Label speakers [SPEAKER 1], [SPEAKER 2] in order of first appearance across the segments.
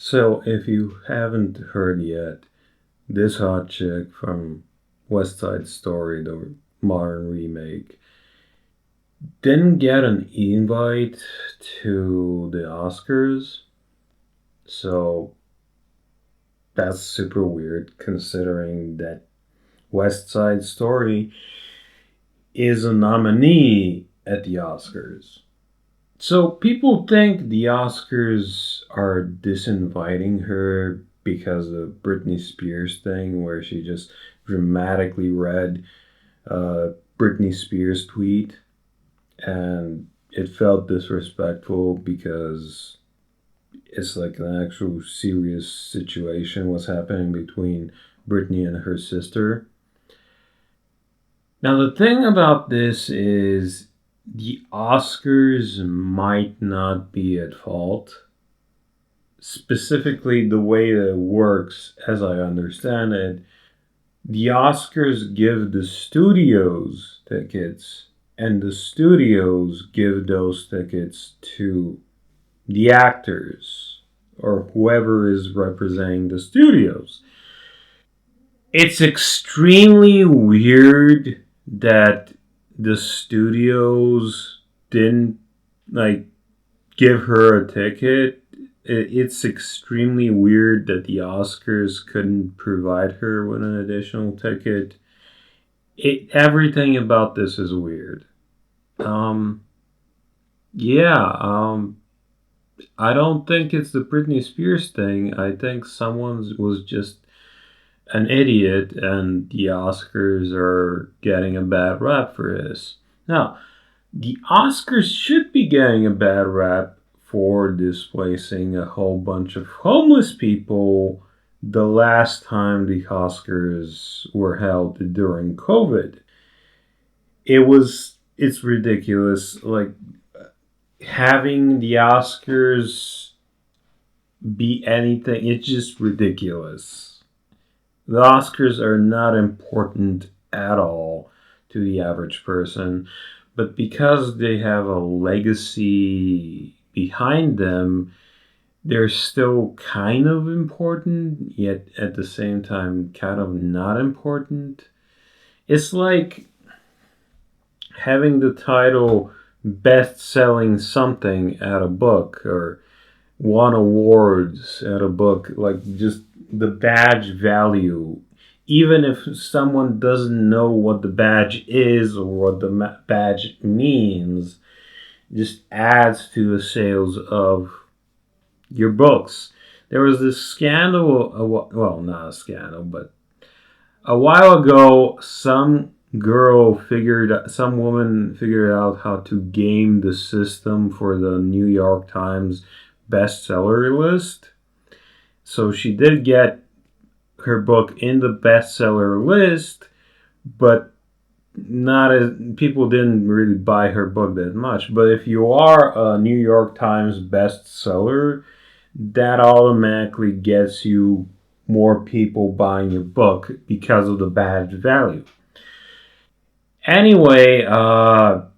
[SPEAKER 1] So, if you haven't heard yet, this hot chick from West Side Story, the modern remake, didn't get an invite to the Oscars. So, that's super weird considering that West Side Story is a nominee at the Oscars. So people think the Oscars are disinviting her because of Britney Spears thing, where she just dramatically read Britney Spears tweet, and it felt disrespectful because it's like an actual serious situation was happening between Britney and her sister. Now the thing about this is the Oscars might not be at fault. Specifically, the way that it works, as I understand it, the Oscars give the studios tickets, and the studios give those tickets to the actors or whoever is representing the studios. It's extremely weird that the studios didn't like give her a ticket. It's extremely weird that the Oscars couldn't provide her with an additional ticket. Everything about this is weird. Um, yeah, I don't think it's the Britney Spears thing. I think someone was just an idiot, and the Oscars are getting a bad rap for this. Now, the Oscars should be getting a bad rap for displacing a whole bunch of homeless people the last time the Oscars were held during COVID. It's ridiculous. Like, having the Oscars be anything, it's just ridiculous. The Oscars are not important at all to the average person, but because they have a legacy behind them, they're still kind of important, yet at the same time, kind of not important. It's like having the title best selling something at a book or won awards at a book, like just the badge value. Even if someone doesn't know what the badge is or what the badge means, just adds to the sales of your books. There was this scandal, well, not a scandal, but a while ago, some woman figured out how to game the system for the New York Times bestseller list. So she did get her book in the bestseller list, but not as people didn't really buy her book that much. But if you are a New York Times bestseller, that automatically gets you more people buying your book because of the badge value. Anyway,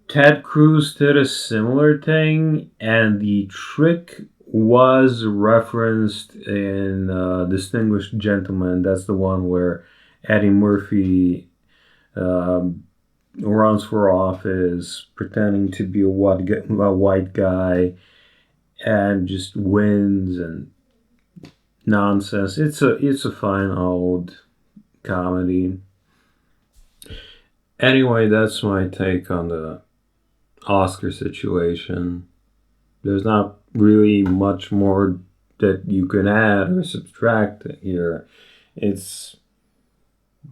[SPEAKER 1] Ted Cruz did a similar thing, and the trick was referenced in Distinguished Gentleman. That's the one where Eddie Murphy runs for office, pretending to be a white guy, and just wins and nonsense. It's a fine old comedy. Anyway, that's my take on the Oscar situation. There's not really much more that you can add or subtract here. It's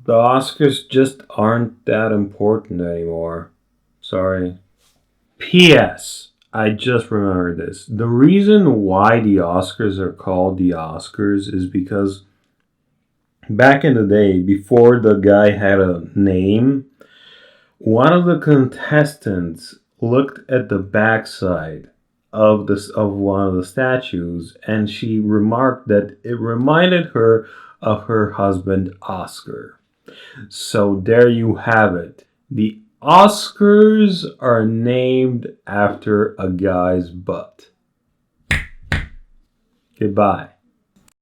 [SPEAKER 1] the Oscars just aren't that important anymore. Sorry. P.S. I just remembered this. The reason why the Oscars are called the Oscars is because back in the day, before the guy had a name, one of the contestants looked at the backside of one of the statues, and she remarked that it reminded her of her husband Oscar. So there you have it. The Oscars are named after a guy's butt. Goodbye.